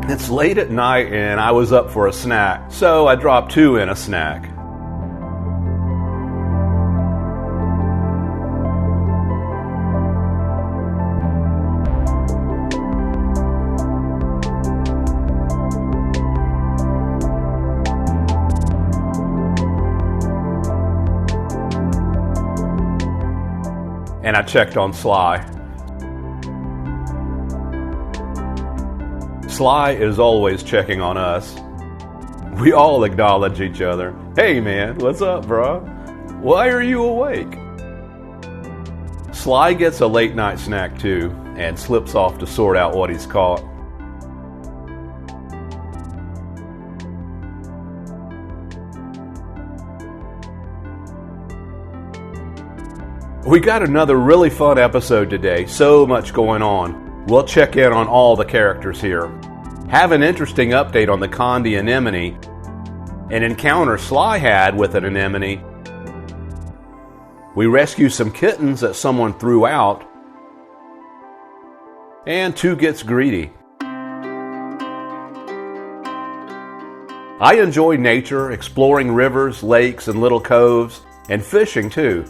It's late at night and I was up for a snack, so I dropped 2 in a snack. And I checked on Sly. Sly is always checking on us. We all acknowledge each other. Hey man, what's up, bro? Why are you awake? Sly gets a late night snack too and slips off to sort out what he's caught. We got another really fun episode today, so much going on. We'll check in on all the characters here, have an interesting update on the Condi anemone, an encounter Sly had with an anemone. We rescue some kittens that someone threw out, and 2 gets greedy. I enjoy nature, exploring rivers, lakes, and little coves, and fishing too.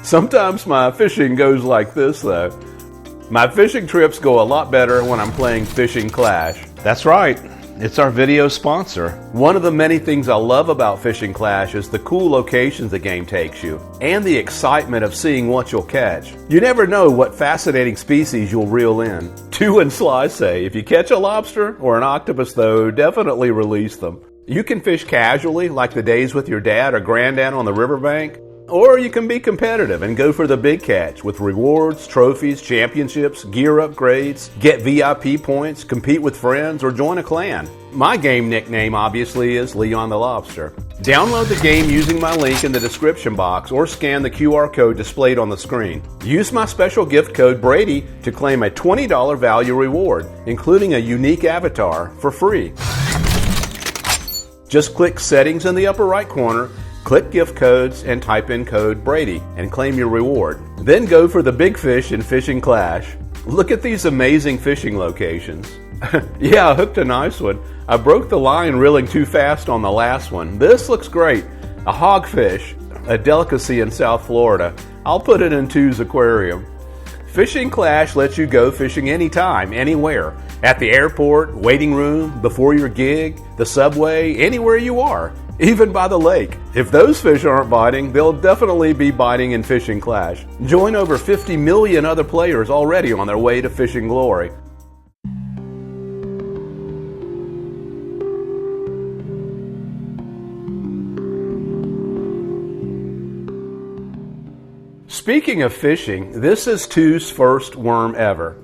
Sometimes my fishing goes like this though. My fishing trips go a lot better when I'm playing Fishing Clash. That's right, it's our video sponsor. One of the many things I love about Fishing Clash is the cool locations the game takes you, and the excitement of seeing what you'll catch. You never know what fascinating species you'll reel in. 2 and Sly say, if you catch a lobster or an octopus though, definitely release them. You can fish casually like the days with your dad or granddad on the riverbank, or you can be competitive and go for the big catch with rewards, trophies, championships, gear upgrades, get VIP points, compete with friends, or join a clan. My game nickname obviously is Leon the Lobster. Download the game using my link in the description box or scan the QR code displayed on the screen. Use my special gift code Brady to claim a $20 value reward, including a unique avatar, for free. Just click Settings in the upper right corner, click Gift Codes, and type in code Brady and claim your reward. Then go for the big fish in Fishing Clash. Look at these amazing fishing locations. Yeah, I hooked a nice one. I broke the line reeling too fast on the last one. This looks great. A hogfish, a delicacy in South Florida. I'll put it in 2's aquarium. Fishing Clash lets you go fishing anytime, anywhere. At the airport, waiting room, before your gig, the subway, anywhere you are. Even by the lake. If those fish aren't biting, they'll definitely be biting in Fishing Clash. Join over 50 million other players already on their way to fishing glory. Speaking of fishing, this is 2's first worm ever.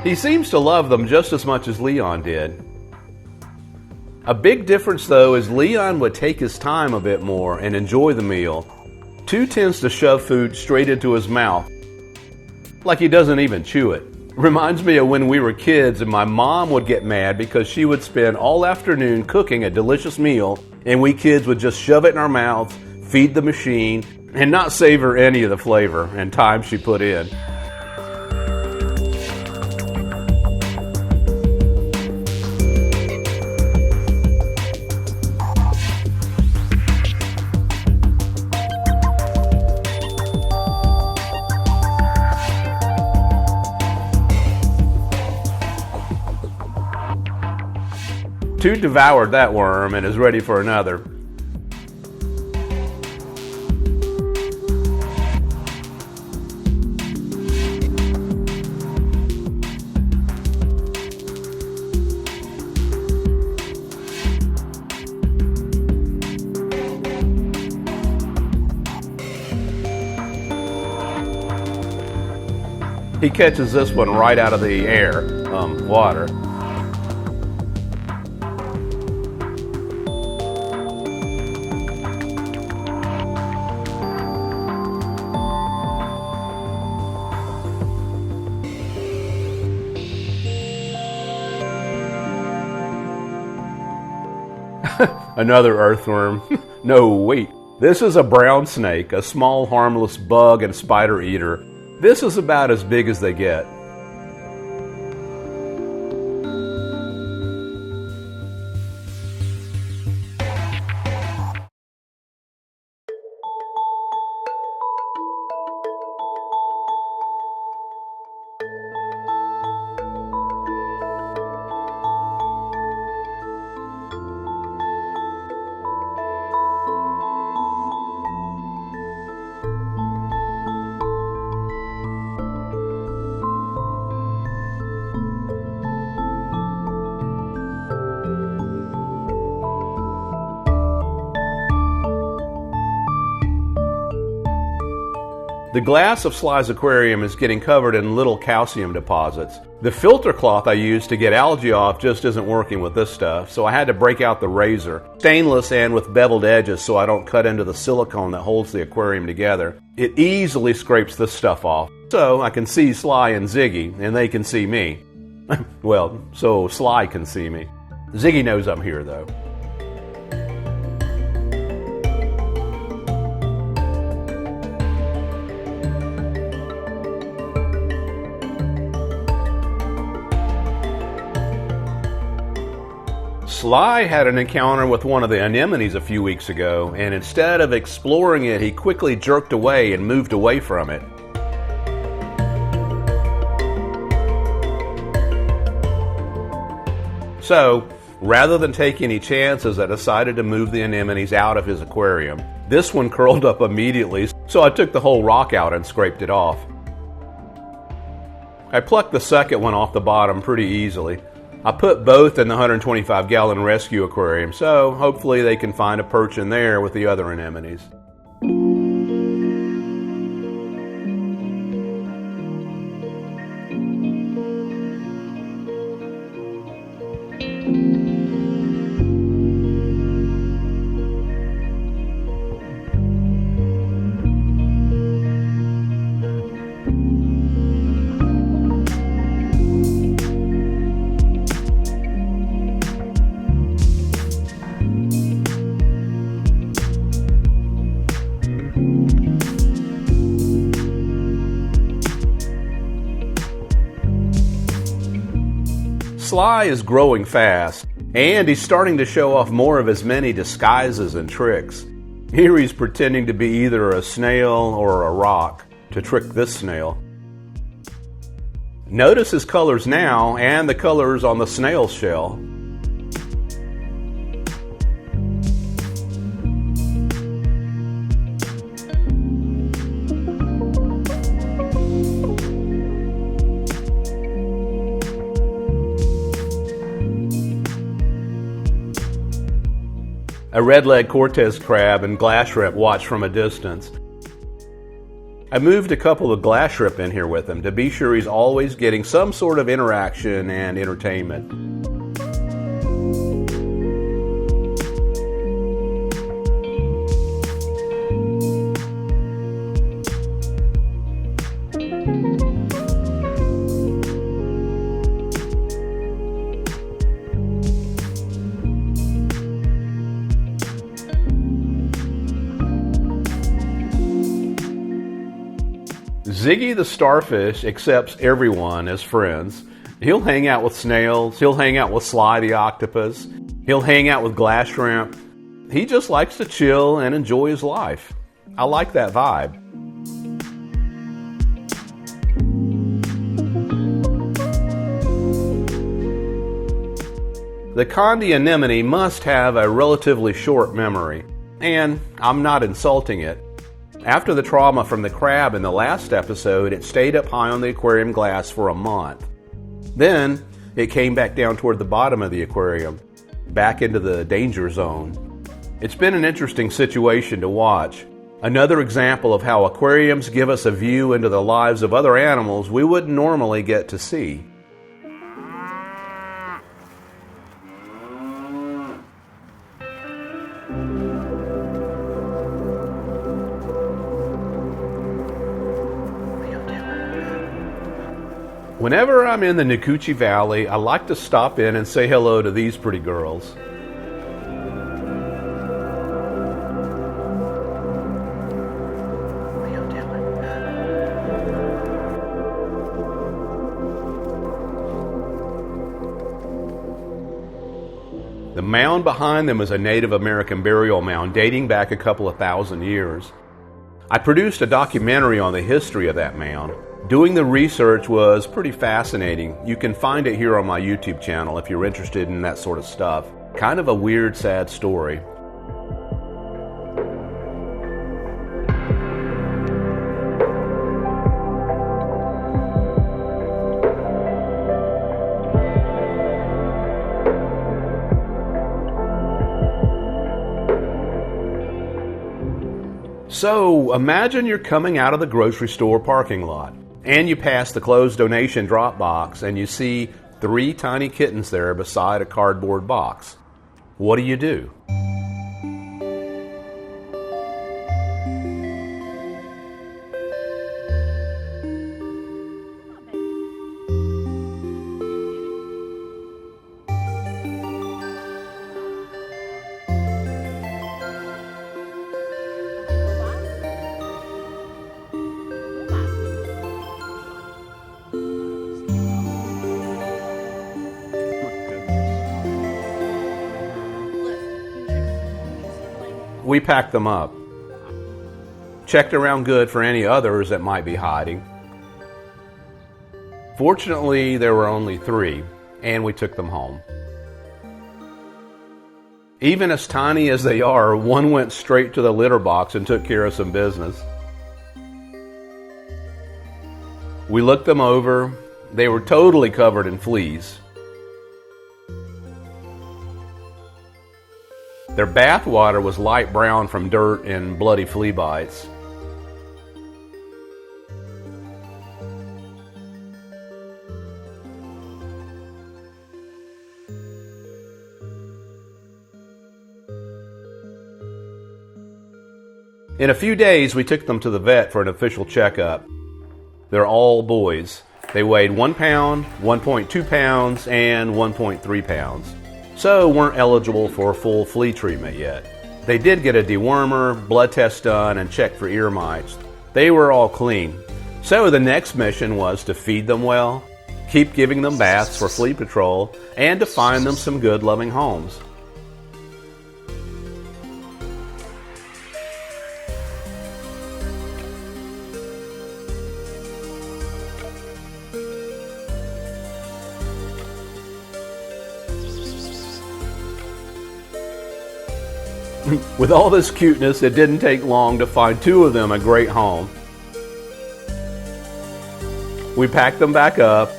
He seems to love them just as much as Leon did. A big difference though is Leon would take his time a bit more and enjoy the meal. 2 tends to shove food straight into his mouth, like he doesn't even chew it. Reminds me of when we were kids and my mom would get mad because she would spend all afternoon cooking a delicious meal and we kids would just shove it in our mouths, feed the machine, and not savor any of the flavor and time she put in. Two devoured that worm and is ready for another. He catches this one right out of the air, water. Another earthworm. No, wait. This is a brown snake, a small harmless bug and spider eater. This is about as big as they get. The glass of Sly's aquarium is getting covered in little calcium deposits. The filter cloth I used to get algae off just isn't working with this stuff, so I had to break out the razor. Stainless and with beveled edges so I don't cut into the silicone that holds the aquarium together. It easily scrapes this stuff off, so I can see Sly and Ziggy, and they can see me. Well, so Sly can see me. Ziggy knows I'm here, though. Sly had an encounter with one of the anemones a few weeks ago, and instead of exploring it, he quickly jerked away and moved away from it. So, rather than take any chances, I decided to move the anemones out of his aquarium. This one curled up immediately, so I took the whole rock out and scraped it off. I plucked the second one off the bottom pretty easily. I put both in the 125-gallon rescue aquarium, so hopefully they can find a perch in there with the other anemones. Sly is growing fast, and he's starting to show off more of his many disguises and tricks. Here he's pretending to be either a snail or a rock to trick this snail. Notice his colors now and the colors on the snail's shell. A red-leg Cortez crab and glass shrimp watch from a distance. I moved a couple of glass shrimp in here with him to be sure he's always getting some sort of interaction and entertainment. Ziggy the starfish accepts everyone as friends. He'll hang out with snails, he'll hang out with Sly the octopus, he'll hang out with glass shrimp. He just likes to chill and enjoy his life. I like that vibe. The Condi anemone must have a relatively short memory, and I'm not insulting it. After the trauma from the crab in the last episode, it stayed up high on the aquarium glass for a month. Then, it came back down toward the bottom of the aquarium, back into the danger zone. It's been an interesting situation to watch. Another example of how aquariums give us a view into the lives of other animals we wouldn't normally get to see. Whenever I'm in the Nacoochee Valley, I like to stop in and say hello to these pretty girls. The mound behind them is a Native American burial mound dating back a couple of thousand years. I produced a documentary on the history of that mound. Doing the research was pretty fascinating. You can find it here on my YouTube channel if you're interested in that sort of stuff. Kind of a weird, sad story. So imagine you're coming out of the grocery store parking lot and you pass the closed donation drop box and you see 3 tiny kittens there beside a cardboard box. What do? We packed them up. Checked around good for any others that might be hiding. Fortunately, there were only 3, and we took them home. Even as tiny as they are, one went straight to the litter box and took care of some business. We looked them over. They were totally covered in fleas. Their bath water was light brown from dirt and bloody flea bites. In a few days, we took them to the vet for an official checkup. They're all boys. They weighed 1 pound, 1.2 pounds, and 1.3 pounds. So weren't eligible for full flea treatment yet. They did get a dewormer, blood test done, and checked for ear mites. They were all clean. So the next mission was to feed them well, keep giving them baths for flea patrol, and to find them some good loving homes. With all this cuteness, it didn't take long to find 2 of them a great home. We packed them back up.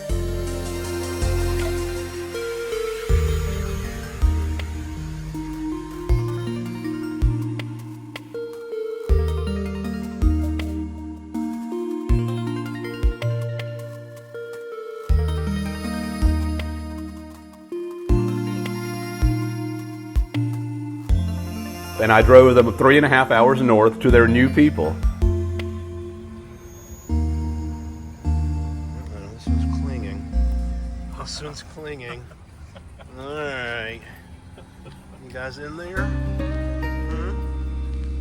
And I drove them 3.5 hours north to their new people. This one's clinging. This one's clinging. Alright. You guys in there?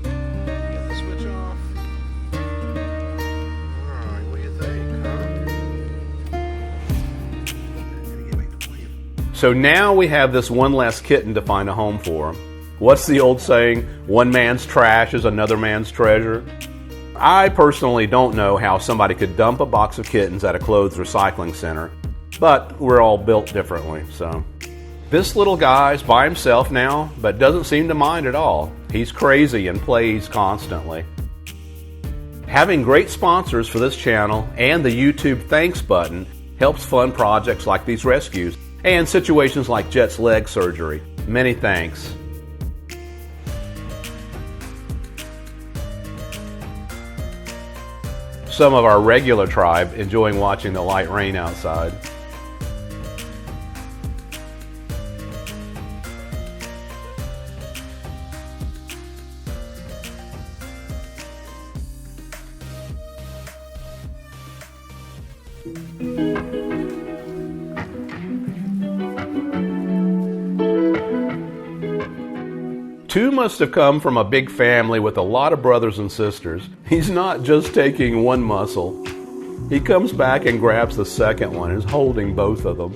Get the switch off. Alright, what do you think, huh? So now we have this one less kitten to find a home for. What's the old saying? One man's trash is another man's treasure. I personally don't know how somebody could dump a box of kittens at a clothes recycling center, but we're all built differently, so. This little guy's by himself now, but doesn't seem to mind at all. He's crazy and plays constantly. Having great sponsors for this channel and the YouTube thanks button helps fund projects like these rescues and situations like Jet's leg surgery. Many thanks. Some of our regular tribe enjoying watching the light rain outside. Two must have come from a big family with a lot of brothers and sisters. He's not just taking one muscle. He comes back and grabs the second one and is holding both of them.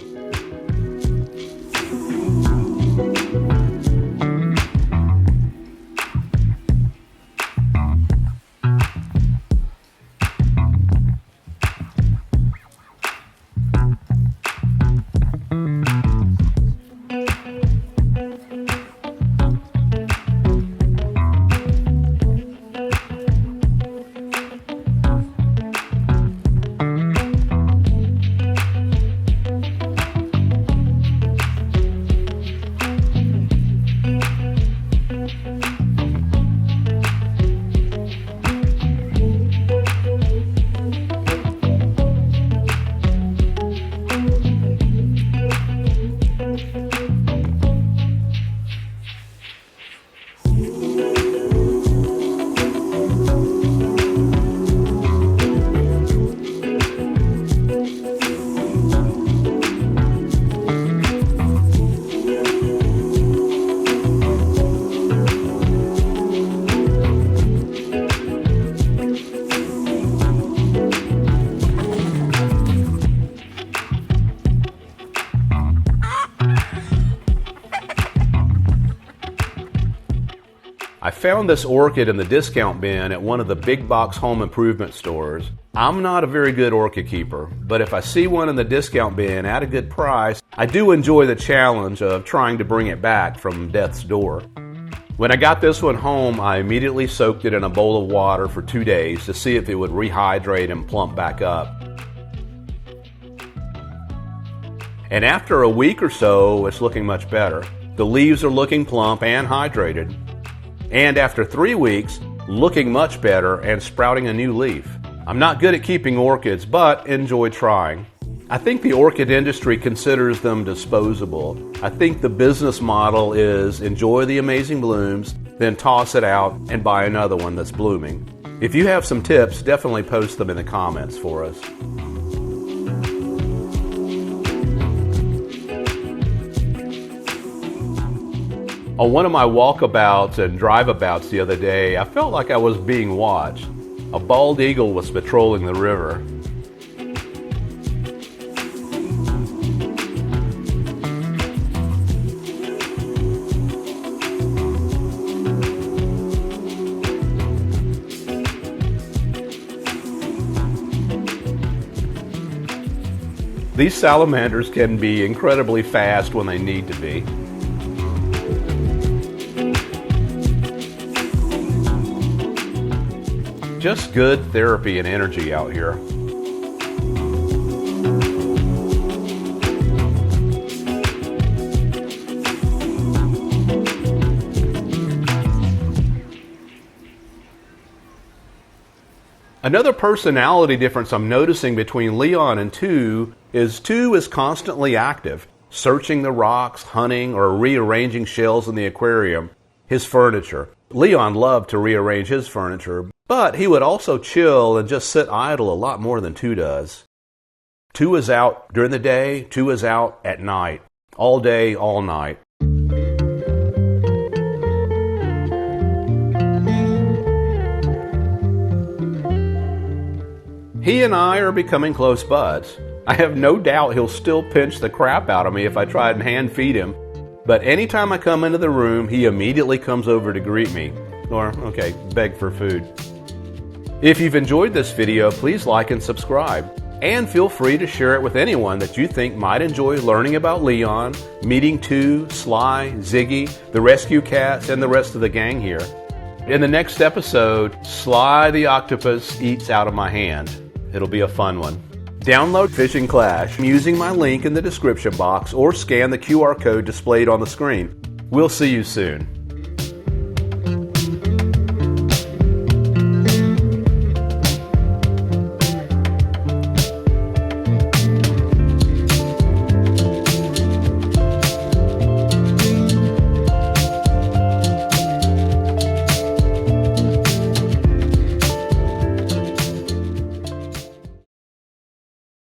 found this orchid in the discount bin at one of the big box home improvement stores. I'm not a very good orchid keeper, but if I see one in the discount bin at a good price, I do enjoy the challenge of trying to bring it back from death's door. When I got this one home, I immediately soaked it in a bowl of water for 2 days to see if it would rehydrate and plump back up. And after a week or so, it's looking much better. The leaves are looking plump and hydrated. And after 3 weeks, looking much better and sprouting a new leaf. I'm not good at keeping orchids, but enjoy trying. I think the orchid industry considers them disposable. I think the business model is enjoy the amazing blooms, then toss it out and buy another one that's blooming. If you have some tips, definitely post them in the comments for us. On one of my walkabouts and driveabouts the other day, I felt like I was being watched. A bald eagle was patrolling the river. These salamanders can be incredibly fast when they need to be. Just good therapy and energy out here. Another personality difference I'm noticing between Leon and Two is constantly active, searching the rocks, hunting, or rearranging shells in the aquarium, his furniture. Leon loved to rearrange his furniture, but he would also chill and just sit idle a lot more than Two does. Two is out during the day, Two is out at night, all day, all night. He and I are becoming close buds. I have no doubt he'll still pinch the crap out of me if I try and hand feed him, but anytime I come into the room, he immediately comes over to greet me, or, beg for food. If you've enjoyed this video, please like and subscribe, and feel free to share it with anyone that you think might enjoy learning about Leon, meeting Two, Sly, Ziggy, the rescue cats, and the rest of the gang here. In the next episode, Sly the octopus eats out of my hand. It'll be a fun one. Download Fishing Clash using my link in the description box or scan the QR code displayed on the screen. We'll see you soon.